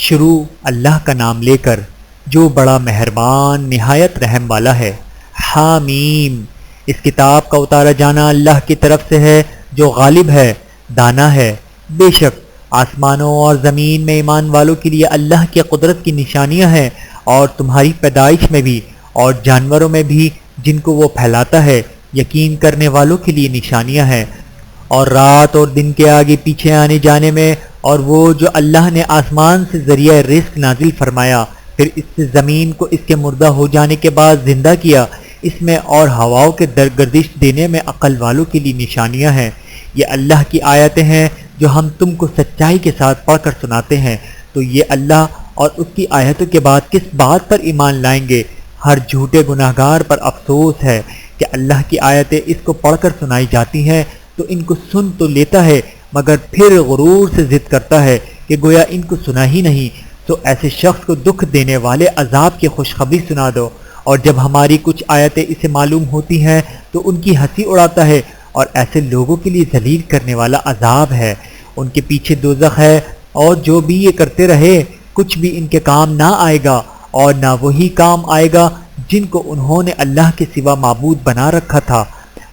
شروع اللہ کا نام لے کر جو بڑا مہربان نہایت رحم والا ہے۔ حامیم، اس کتاب کا اتارا جانا اللہ کی طرف سے ہے جو غالب ہے، دانا ہے۔ بے شک آسمانوں اور زمین میں ایمان والوں کے لیے اللہ کی قدرت کی نشانیاں ہیں، اور تمہاری پیدائش میں بھی اور جانوروں میں بھی جن کو وہ پھیلاتا ہے یقین کرنے والوں کے لیے نشانیاں ہیں، اور رات اور دن کے آگے پیچھے آنے جانے میں، اور وہ جو اللہ نے آسمان سے ذریعہ رزق نازل فرمایا پھر اس سے زمین کو اس کے مردہ ہو جانے کے بعد زندہ کیا، اس میں اور ہواؤں کے گردش دینے میں عقل والوں کے لیے نشانیاں ہیں۔ یہ اللہ کی آیتیں ہیں جو ہم تم کو سچائی کے ساتھ پڑھ کر سناتے ہیں، تو یہ اللہ اور اس کی آیتوں کے بعد کس بات پر ایمان لائیں گے؟ ہر جھوٹے گناہگار پر افسوس ہے کہ اللہ کی آیتیں اس کو پڑھ کر سنائی جاتی ہیں تو ان کو سن تو لیتا ہے مگر پھر غرور سے ضد کرتا ہے کہ گویا ان کو سنا ہی نہیں۔ تو ایسے شخص کو دکھ دینے والے عذاب کی خوشخبری سنا دو، اور جب ہماری کچھ آیتیں اسے معلوم ہوتی ہیں تو ان کی ہنسی اڑاتا ہے، اور ایسے لوگوں کے لیے ذلیل کرنے والا عذاب ہے۔ ان کے پیچھے دوزخ ہے، اور جو بھی یہ کرتے رہے کچھ بھی ان کے کام نہ آئے گا، اور نہ وہی کام آئے گا جن کو انہوں نے اللہ کے سوا معبود بنا رکھا تھا،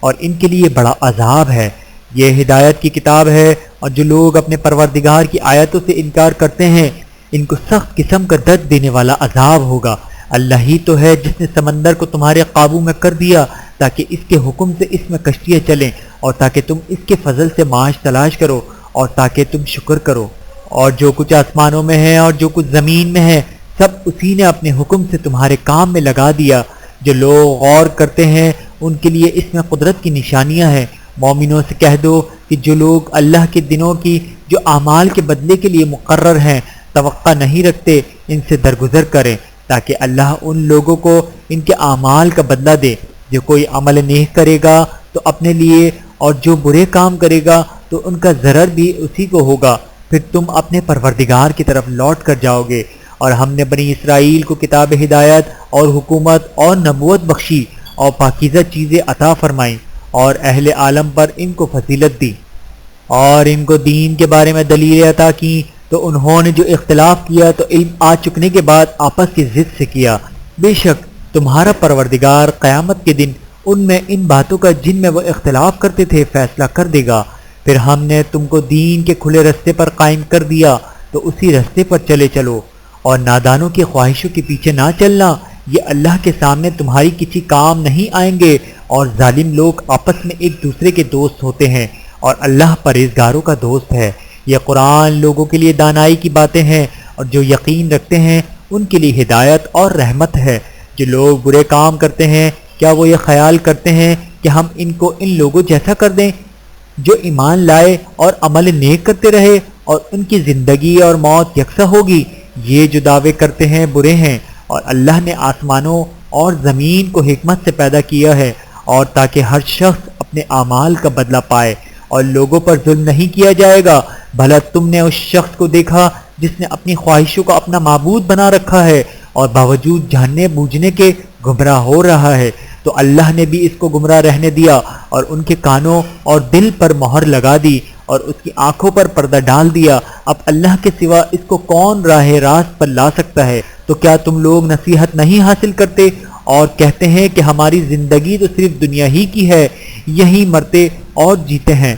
اور ان کے لیے بڑا عذاب ہے۔ یہ ہدایت کی کتاب ہے، اور جو لوگ اپنے پروردگار کی آیتوں سے انکار کرتے ہیں ان کو سخت قسم کا درد دینے والا عذاب ہوگا۔ اللہ ہی تو ہے جس نے سمندر کو تمہارے قابو میں کر دیا تاکہ اس کے حکم سے اس میں کشتیاں چلیں، اور تاکہ تم اس کے فضل سے معاش تلاش کرو، اور تاکہ تم شکر کرو۔ اور جو کچھ آسمانوں میں ہے اور جو کچھ زمین میں ہے سب اسی نے اپنے حکم سے تمہارے کام میں لگا دیا۔ جو لوگ غور کرتے ہیں ان کے لیے اس میں قدرت کی نشانیاں ہیں۔ مومنوں سے کہہ دو کہ جو لوگ اللہ کے دنوں کی جو اعمال کے بدلے کے لیے مقرر ہیں توقع نہیں رکھتے ان سے درگزر کریں، تاکہ اللہ ان لوگوں کو ان کے اعمال کا بدلہ دے۔ جو کوئی عمل نیک کرے گا تو اپنے لیے، اور جو برے کام کرے گا تو ان کا ضرر بھی اسی کو ہوگا، پھر تم اپنے پروردگار کی طرف لوٹ کر جاؤ گے۔ اور ہم نے بنی اسرائیل کو کتاب ہدایت اور حکومت اور نبوت بخشی اور پاکیزہ چیزیں عطا فرمائیں، اور اہل عالم پر ان کو فضیلت دی، اور ان کو دین کے بارے میں دلیلیں عطا کی، تو انہوں نے جو اختلاف کیا تو علم آ چکنے کے بعد آپس کی ضد سے کیا۔ بے شک تمہارا پروردگار قیامت کے دن ان میں ان باتوں کا جن میں وہ اختلاف کرتے تھے فیصلہ کر دے گا۔ پھر ہم نے تم کو دین کے کھلے رستے پر قائم کر دیا تو اسی رستے پر چلے چلو، اور نادانوں کی خواہشوں کے پیچھے نہ چلنا، یہ اللہ کے سامنے تمہاری کسی کام نہیں آئیں گے۔ اور ظالم لوگ آپس میں ایک دوسرے کے دوست ہوتے ہیں، اور اللہ پرہیزگاروں کا دوست ہے۔ یہ قرآن لوگوں کے لیے دانائی کی باتیں ہیں، اور جو یقین رکھتے ہیں ان کے لیے ہدایت اور رحمت ہے۔ جو لوگ برے کام کرتے ہیں کیا وہ یہ خیال کرتے ہیں کہ ہم ان کو ان لوگوں جیسا کر دیں جو ایمان لائے اور عمل نیک کرتے رہے اور ان کی زندگی اور موت یکساں ہوگی؟ یہ جو دعوے کرتے ہیں برے ہیں، اور اللہ نے آسمانوں اور زمین کو حکمت سے پیدا کیا ہے، اور تاکہ ہر شخص اپنے اعمال کا بدلہ پائے، اور لوگوں پر ظلم نہیں کیا جائے گا۔ بھلا تم نے اس شخص کو دیکھا جس نے اپنی خواہشوں کو اپنا معبود بنا رکھا ہے اور باوجود جاننے بوجھنے کے گمراہ ہو رہا ہے؟ تو اللہ نے بھی اس کو گمراہ رہنے دیا، اور ان کے کانوں اور دل پر مہر لگا دی، اور اس کی آنکھوں پر پردہ ڈال دیا۔ اب اللہ کے سوا اس کو کون راہ راست پر لا سکتا ہے؟ تو کیا تم لوگ نصیحت نہیں حاصل کرتے اور کہتے ہیں کہ ہماری زندگی تو صرف دنیا ہی کی ہے، یہی مرتے اور جیتے ہیں،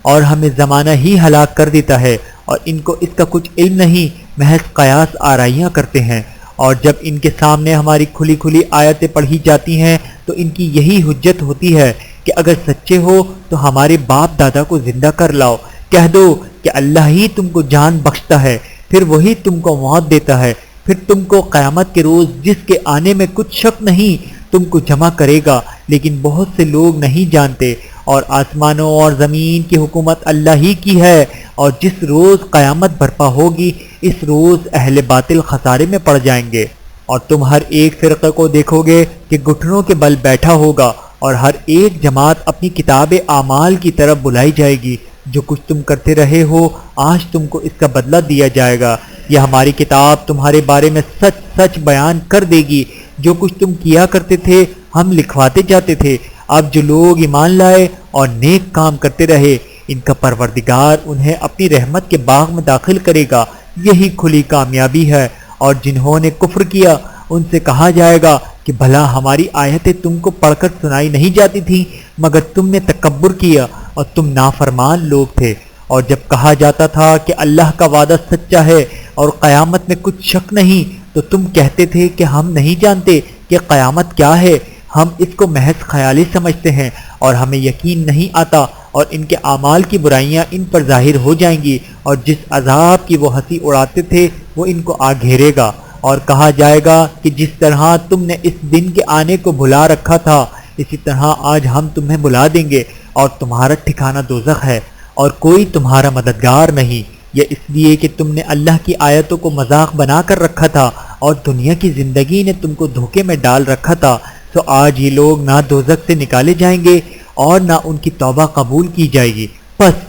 اور ہمیں زمانہ ہی ہلاک کر دیتا ہے، اور ان کو اس کا کچھ علم نہیں، محض قیاس آرائیاں کرتے ہیں۔ اور جب ان کے سامنے ہماری کھلی کھلی آیتیں پڑھی جاتی ہیں تو ان کی یہی حجت ہوتی ہے کہ اگر سچے ہو تو ہمارے باپ دادا کو زندہ کر لاؤ۔ کہہ دو کہ اللہ ہی تم کو جان بخشتا ہے، پھر وہی تم کو موت دیتا ہے، پھر تم کو قیامت کے روز جس کے آنے میں کچھ شک نہیں تم کو جمع کرے گا، لیکن بہت سے لوگ نہیں جانتے۔ اور آسمانوں اور زمین کی حکومت اللہ ہی کی ہے، اور جس روز قیامت برپا ہوگی اس روز اہل باطل خسارے میں پڑ جائیں گے۔ اور تم ہر ایک فرقے کو دیکھو گے کہ گھٹنوں کے بل بیٹھا ہوگا، اور ہر ایک جماعت اپنی کتاب اعمال کی طرف بلائی جائے گی۔ جو کچھ تم کرتے رہے ہو آج تم کو اس کا بدلہ دیا جائے گا۔ یہ ہماری کتاب تمہارے بارے میں سچ سچ بیان کر دے گی۔ جو کچھ تم کیا کرتے تھے ہم لکھواتے جاتے تھے۔ اب جو لوگ ایمان لائے اور نیک کام کرتے رہے ان کا پروردگار انہیں اپنی رحمت کے باغ میں داخل کرے گا، یہی کھلی کامیابی ہے۔ اور جنہوں نے کفر کیا ان سے کہا جائے گا کہ بھلا ہماری آیتیں تم کو پڑھ کر سنائی نہیں جاتی تھیں، مگر تم نے تکبر کیا اور تم نافرمان لوگ تھے۔ اور جب کہا جاتا تھا کہ اللہ کا وعدہ سچا ہے اور قیامت میں کچھ شک نہیں، تو تم کہتے تھے کہ ہم نہیں جانتے کہ قیامت کیا ہے، ہم اس کو محض خیالی سمجھتے ہیں اور ہمیں یقین نہیں آتا، اور ان کے اعمال کی برائیاں ان پر ظاہر ہو جائیں گی، اور جس عذاب کی وہ ہنسی اڑاتے تھے وہ ان کو آ گھیرے گا۔ اور کہا جائے گا کہ جس طرح تم نے اس دن کے آنے کو بھلا رکھا تھا، اسی طرح آج ہم تمہیں بلا دیں گے، اور تمہارا ٹھکانہ دوزخ ہے اور کوئی تمہارا مددگار نہیں۔ یہ اس لیے کہ تم نے اللہ کی آیتوں کو مذاق بنا کر رکھا تھا اور دنیا کی زندگی نے تم کو دھوکے میں ڈال رکھا تھا، تو آج یہ لوگ نہ دوزخ سے نکالے جائیں گے اور نہ ان کی توبہ قبول کی جائے گی۔ بس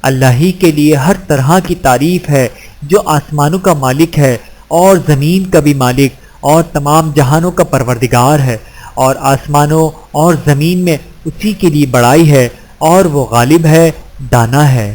اللہ ہی کے لیے ہر طرح کی تعریف ہے، جو آسمانوں کا مالک ہے اور زمین کا بھی مالک اور تمام جہانوں کا پروردگار ہے، اور آسمانوں اور زمین میں اسی کے لیے بڑائی ہے، اور وہ غالب ہے، دانا ہے۔